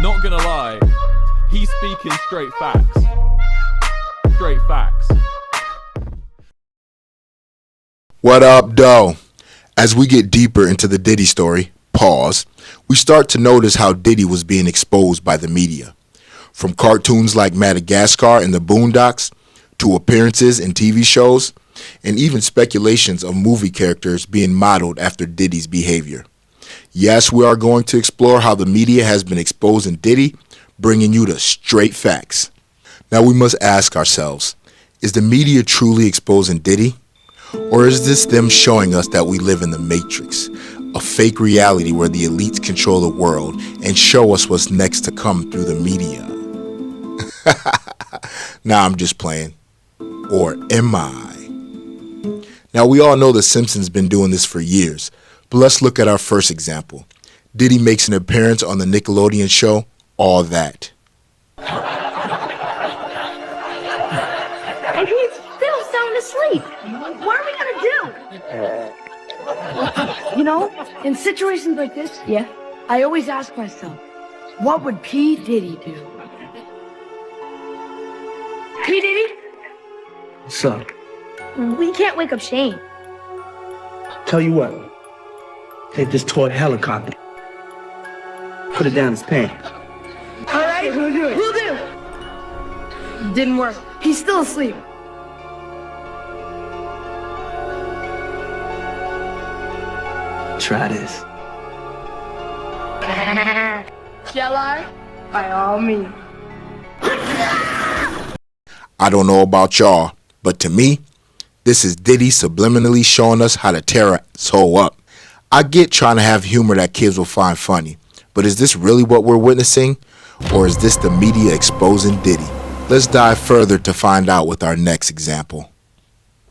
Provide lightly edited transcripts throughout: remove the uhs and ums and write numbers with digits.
Not gonna lie, he's speaking straight facts. Straight facts. What up, though? As we get deeper into the Diddy story, pause, we start to notice how Diddy was being exposed by the media. From cartoons like Madagascar and the Boondocks, to appearances in TV shows, and even speculations of movie characters being modeled after Diddy's behavior. Yes, we are going to explore how the media has been exposing Diddy, bringing you the straight facts. Now we must ask ourselves, is the media truly exposing Diddy? Or is this them showing us that we live in the Matrix, a fake reality where the elites control the world and show us what's next to come through the media? Nah, I'm just playing. Or am I? Now we all know The Simpsons been doing this for years, but let's look at our first example. Diddy makes an appearance on the Nickelodeon show, All That. And he's still sound asleep. What are we gonna do? You know, in situations like this, yeah, I always ask myself, what would P Diddy do? P Diddy? What's up? We can't wake up Shane. Tell you what. Take this toy helicopter. Put it down his pants. All right, we'll do it. We'll do. Didn't work. He's still asleep. Try this. Shall I? By all means. I don't know about y'all, but to me, this is Diddy subliminally showing us how to tear a soul up. I get trying to have humor that kids will find funny, but is this really what we're witnessing? Or is this the media exposing Diddy? Let's dive further to find out with our next example.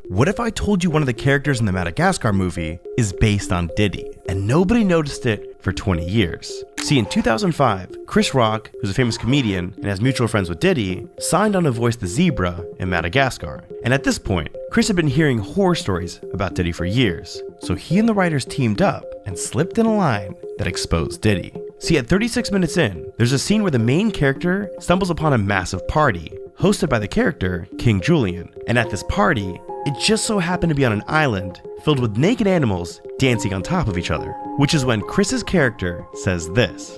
What if I told you one of the characters in the Madagascar movie is based on Diddy, and nobody noticed it for 20 years? See, in 2005, Chris Rock, who's a famous comedian and has mutual friends with Diddy, signed on to voice the zebra in Madagascar. And at this point, Chris had been hearing horror stories about Diddy for years, so he and the writers teamed up and slipped in a line that exposed Diddy. See, at 36 minutes in, there's a scene where the main character stumbles upon a massive party, hosted by the character King Julian. And at this party, it just so happened to be on an island filled with naked animals dancing on top of each other, which is when Chris's character says this.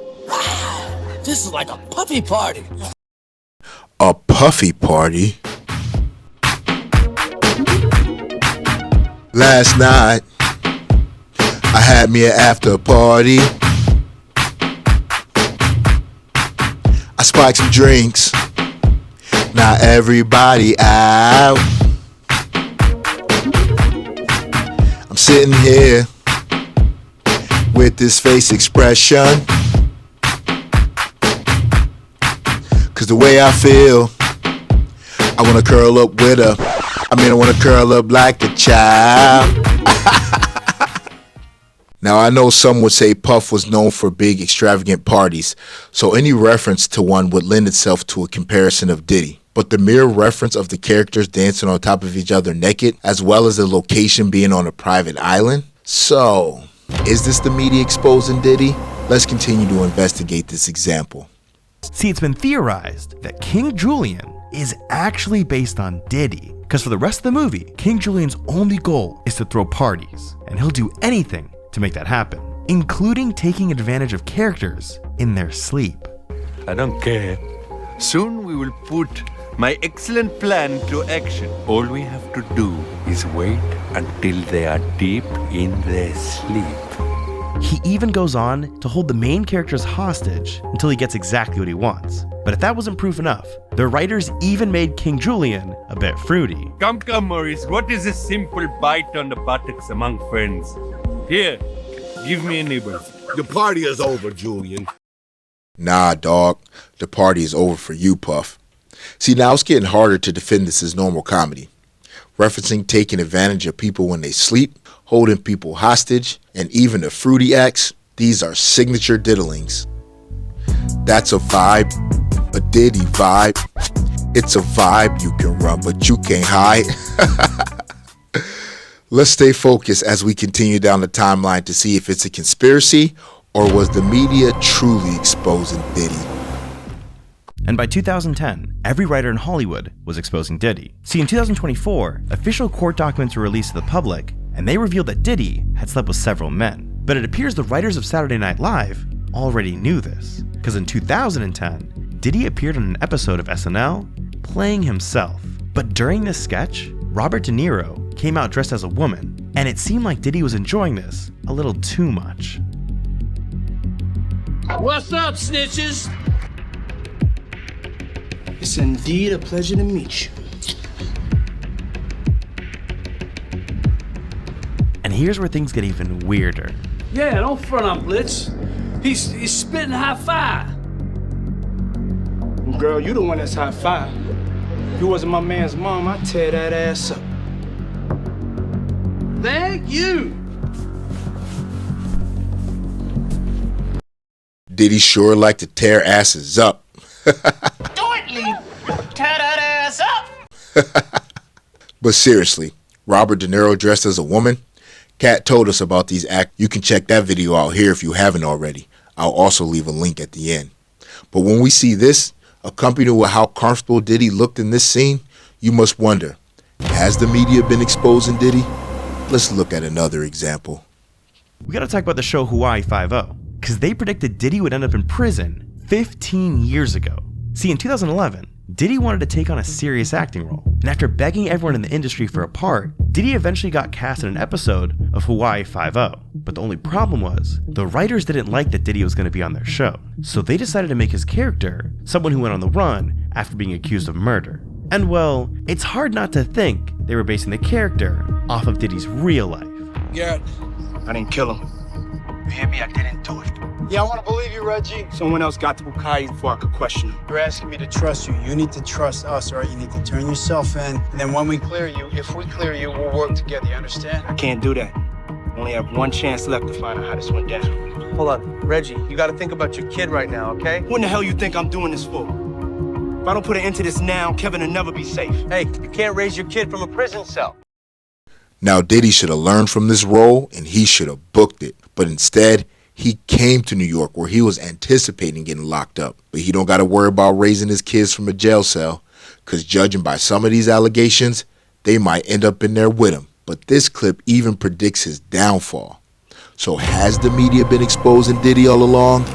This is like a puffy party. A puffy party? Last night, I had me an after party. I spiked some drinks. Now everybody out. I'm sitting here with this face expression, 'cause the way I feel, I wanna curl up with her. I wanna curl up like a child. Now I know some would say Puff was known for big extravagant parties, so any reference to one would lend itself to a comparison of Diddy. But the mere reference of the characters dancing on top of each other naked, as well as the location being on a private island? So, is this the media exposing Diddy? Let's continue to investigate this example. See, it's been theorized that King Julian is actually based on Diddy, because for the rest of the movie, King Julian's only goal is to throw parties, and he'll do anything to make that happen, including taking advantage of characters in their sleep. I don't care. Soon we will put my excellent plan to action. All we have to do is wait until they are deep in their sleep. He even goes on to hold the main characters hostage until he gets exactly what he wants. But if that wasn't proof enough, the writers even made King Julian a bit fruity. Come, Maurice, what is a simple bite on the buttocks among friends? Here, give me a nibble. The party is over, Julian. Nah, dog. The party is over for you, Puff. See, now it's getting harder to defend this as normal comedy. Referencing taking advantage of people when they sleep, holding people hostage, and even the fruity acts, these are signature diddlings. That's a vibe, a Diddy vibe. It's a vibe you can run, but you can't hide. Let's stay focused as we continue down the timeline to see if it's a conspiracy or was the media truly exposing Diddy. And by 2010, every writer in Hollywood was exposing Diddy. See, in 2024, official court documents were released to the public, and they revealed that Diddy had slept with several men. But it appears the writers of Saturday Night Live already knew this, because in 2010, Diddy appeared on an episode of SNL playing himself. But during this sketch, Robert De Niro came out dressed as a woman, and it seemed like Diddy was enjoying this a little too much. What's up, snitches? It's indeed a pleasure to meet you. And here's where things get even weirder. Yeah, don't front on Blitz. He's spitting high five. Girl, you the one that's high five. If you wasn't my man's mom, I'd tear that ass up. Thank you. Diddy sure like to tear asses up. Tear that ass up. But seriously, Robert De Niro dressed as a woman? Kat told us about these acts. You can check that video out here if you haven't already. I'll also leave a link at the end. But when we see this, accompanied with how comfortable Diddy looked in this scene, you must wonder, has the media been exposing Diddy? Let's look at another example. We gotta talk about the show Hawaii 5-0, because they predicted Diddy would end up in prison 15 years ago. See, in 2011, Diddy wanted to take on a serious acting role, and after begging everyone in the industry for a part, Diddy eventually got cast in an episode of Hawaii 5-0. But the only problem was, the writers didn't like that Diddy was going to be on their show, so they decided to make his character someone who went on the run after being accused of murder. And well, it's hard not to think they were basing the character off of Diddy's real life. Garrett, I didn't kill him. You hear me? I didn't do it. Yeah, I want to believe you, Reggie. Someone else got to Bukai before I could question him. You're asking me to trust you. You need to trust us, all right? You need to turn yourself in. And then when we clear you, if we clear you, we'll work together. You understand? I can't do that. I only have one chance left to find out how this went down. Hold on, Reggie, you gotta think about your kid right now, okay? What in the hell you think I'm doing this for? If I don't put an end to this now, Kevin will never be safe. Hey, you can't raise your kid from a prison cell. Now Diddy should have learned from this role and he should have booked it. But instead, he came to New York where he was anticipating getting locked up. But he don't got to worry about raising his kids from a jail cell, because judging by some of these allegations, they might end up in there with him. But this clip even predicts his downfall. So has the media been exposing Diddy all along?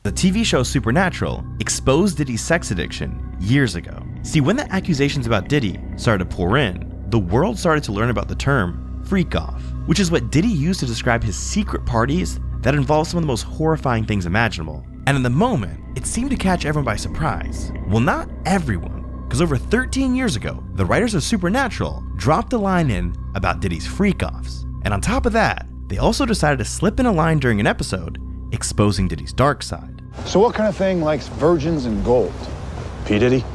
The TV show Supernatural exposed Diddy's sex addiction years ago. See, when the accusations about Diddy started to pour in, the world started to learn about the term freak off, which is what Diddy used to describe his secret parties that involved some of the most horrifying things imaginable. And in the moment, it seemed to catch everyone by surprise. Well, not everyone, because over 13 years ago, the writers of Supernatural dropped a line in about Diddy's freak-offs. And on top of that, they also decided to slip in a line during an episode exposing Diddy's dark side. So what kind of thing likes virgins and gold? P Diddy?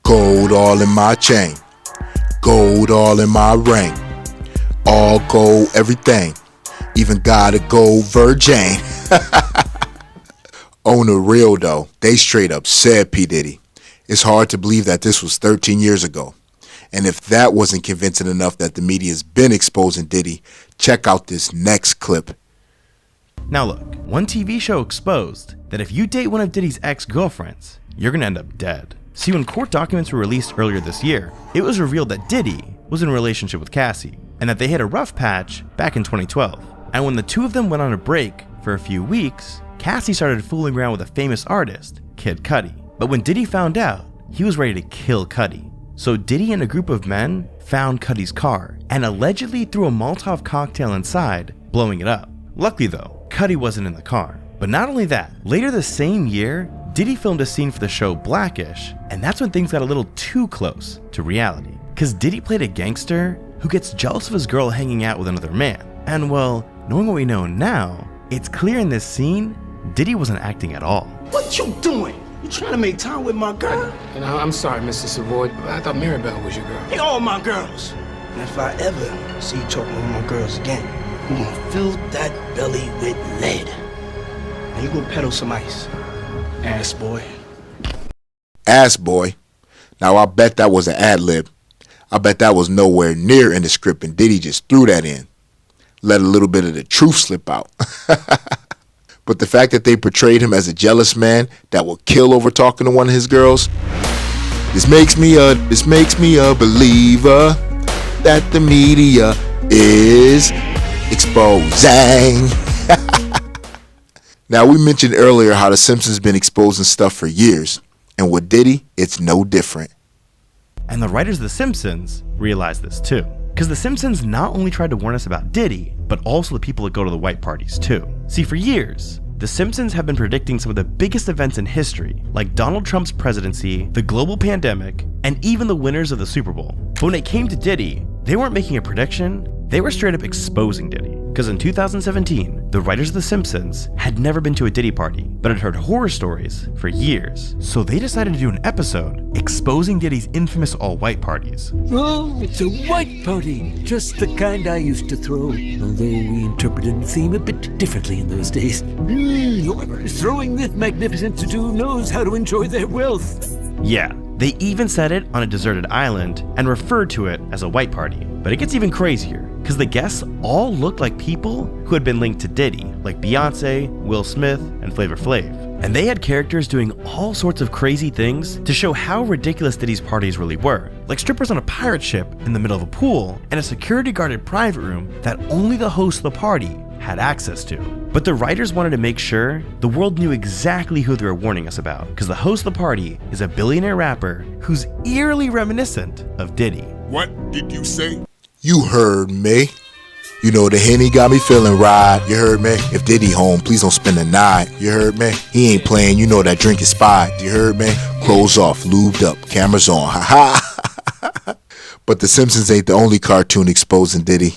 Gold all in my chain. Gold all in my ring. All gold, everything. Even got a gold virgin. On the real though, they straight up said P Diddy. It's hard to believe that this was 13 years ago. And if that wasn't convincing enough that the media's been exposing Diddy, check out this next clip. Now look, one TV show exposed that if you date one of Diddy's ex-girlfriends, you're gonna end up dead. See, when court documents were released earlier this year, it was revealed that Diddy was in a relationship with Cassie, and that they hit a rough patch back in 2012. And when the two of them went on a break for a few weeks, Cassie started fooling around with a famous artist, Kid Cudi. But when Diddy found out, he was ready to kill Cudi. So Diddy and a group of men found Cudi's car and allegedly threw a Molotov cocktail inside, blowing it up. Luckily though, Cudi wasn't in the car. But not only that, later the same year, Diddy filmed a scene for the show Blackish, and that's when things got a little too close to reality. Cause Diddy played a gangster who gets jealous of his girl hanging out with another man. And well, knowing what we know now, it's clear in this scene, Diddy wasn't acting at all. What you doing? You trying to make time with my girl? And I'm sorry, Mr. Savoy, but I thought Maribel was your girl. They all my girls. And if I ever see you talking with my girls again, I'm gonna fill that belly with lead. And you gonna peddle some ice. Ass boy. Ass boy. Now I bet that was an ad lib. I bet that was nowhere near in the script and Diddy just threw that in. let a little bit of the truth slip out. But the fact that they portrayed him as a jealous man that will kill over talking to one of his girls, this makes me a believer that the media is exposing. Now, we mentioned earlier how The Simpsons been exposing stuff for years, and with Diddy, it's no different. And the writers of The Simpsons realized this too. Because The Simpsons not only tried to warn us about Diddy, but also the people that go to the white parties too. See, for years, The Simpsons have been predicting some of the biggest events in history, like Donald Trump's presidency, the global pandemic, and even the winners of the Super Bowl. But when it came to Diddy, they weren't making a prediction, they were straight up exposing Diddy. Because in 2017, the writers of The Simpsons had never been to a Diddy party, but had heard horror stories for years. So they decided to do an episode exposing Diddy's infamous all-white parties. Oh, it's a white party, just the kind I used to throw, although we interpreted the theme a bit differently in those days. Whoever is throwing this magnificence to knows how to enjoy their wealth. Yeah, they even said it on a deserted island and referred to it as a white party. But it gets even crazier, because the guests all looked like people who had been linked to Diddy, like Beyonce, Will Smith, and Flavor Flav. And they had characters doing all sorts of crazy things to show how ridiculous Diddy's parties really were, like strippers on a pirate ship in the middle of a pool, and a security guarded private room that only the host of the party had access to. But the writers wanted to make sure the world knew exactly who they were warning us about, because the host of the party is a billionaire rapper who's eerily reminiscent of Diddy. What did you say? You heard me. You know, the Henny got me feeling right. You heard me? If Diddy home, please don't spend the night. You heard me? He ain't playing, you know that drink is spiked. You heard me? Clothes off, lubed up, cameras on, ha. But The Simpsons ain't the only cartoon exposing Diddy.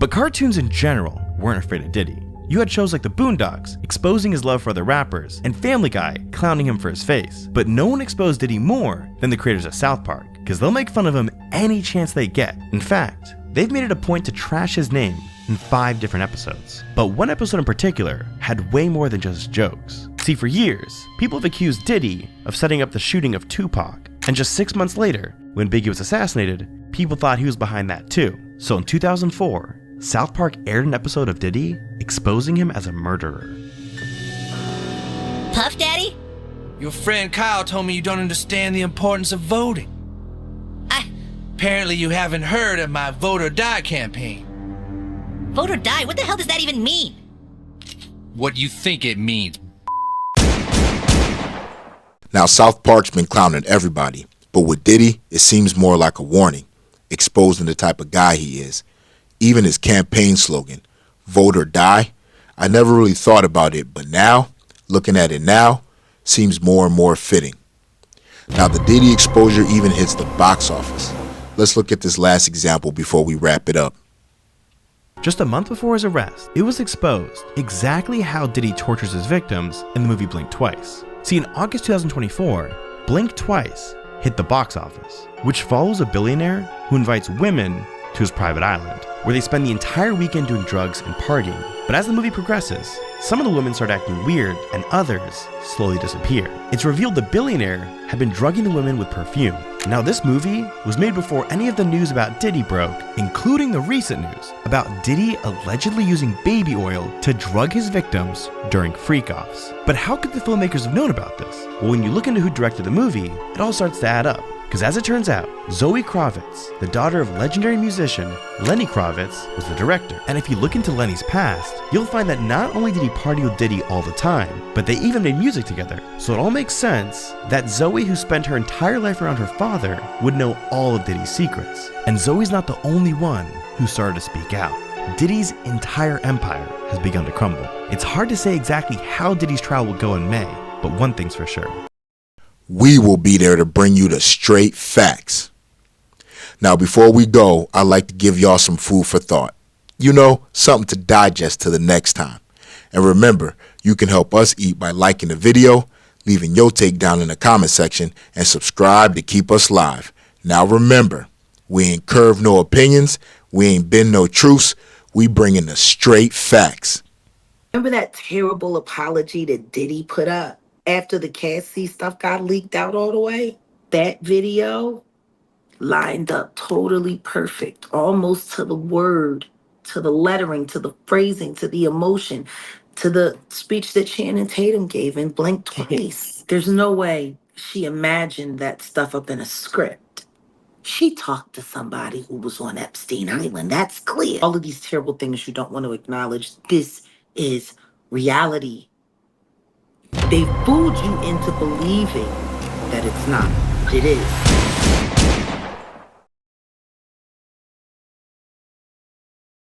But cartoons in general weren't afraid of Diddy. You had shows like The Boondocks exposing his love for other rappers, and Family Guy clowning him for his face. But no one exposed Diddy more than the creators of South Park, because they'll make fun of him any chance they get. In fact, they've made it a point to trash his name in 5 different episodes. But one episode in particular had way more than just jokes. See, for years, people have accused Diddy of setting up the shooting of Tupac, and just 6 months later, when Biggie was assassinated, people thought he was behind that too. So in 2004, South Park aired an episode of Diddy exposing him as a murderer. Puff Daddy? Your friend Kyle told me you don't understand the importance of voting. Apparently you haven't heard of my Vote or Die campaign. Vote or die? What the hell does that even mean? What you think it means. Now, South Park's been clowning everybody, but with Diddy, it seems more like a warning, exposing the type of guy he is. Even his campaign slogan, Vote or Die, I never really thought about it, but now, looking at it now, seems more and more fitting. Now, the Diddy exposure even hits the box office. Let's look at this last example before we wrap it up. Just a month before his arrest, it was exposed exactly how Diddy tortures his victims in the movie Blink Twice. See, in August 2024, Blink Twice hit the box office, which follows a billionaire who invites women to his private island, where they spend the entire weekend doing drugs and partying. But as the movie progresses, some of the women start acting weird and others slowly disappear. It's revealed the billionaire had been drugging the women with perfume. Now, this movie was made before any of the news about Diddy broke, including the recent news about Diddy allegedly using baby oil to drug his victims during freak-offs. But how could the filmmakers have known about this? Well, when you look into who directed the movie, it all starts to add up. Because as it turns out, Zoe Kravitz, the daughter of legendary musician Lenny Kravitz, was the director. And if you look into Lenny's past, you'll find that not only did he party with Diddy all the time, but they even made music together. So it all makes sense that Zoe, who spent her entire life around her father, would know all of Diddy's secrets. And Zoe's not the only one who started to speak out. Diddy's entire empire has begun to crumble. It's hard to say exactly how Diddy's trial will go in May, but one thing's for sure. We will be there to bring you the straight facts. Now, before we go, I'd like to give y'all some food for thought. You know, something to digest to the next time. And remember, you can help us eat by liking the video, leaving your take down in the comment section, and subscribe to keep us live. Now remember, we ain't curved no opinions, we ain't been no truths, we bringing the straight facts. Remember that terrible apology that Diddy put up after the Cassie stuff got leaked out all the way? That video lined up totally perfect, almost to the word, to the lettering, to the phrasing, to the emotion, to the speech that Channing Tatum gave in Blink Twice. There's no way she imagined that stuff up in a script. She talked to somebody who was on Epstein Island. That's clear. All of these terrible things you don't want to acknowledge. This is reality. They fooled you into believing that it's not. It is.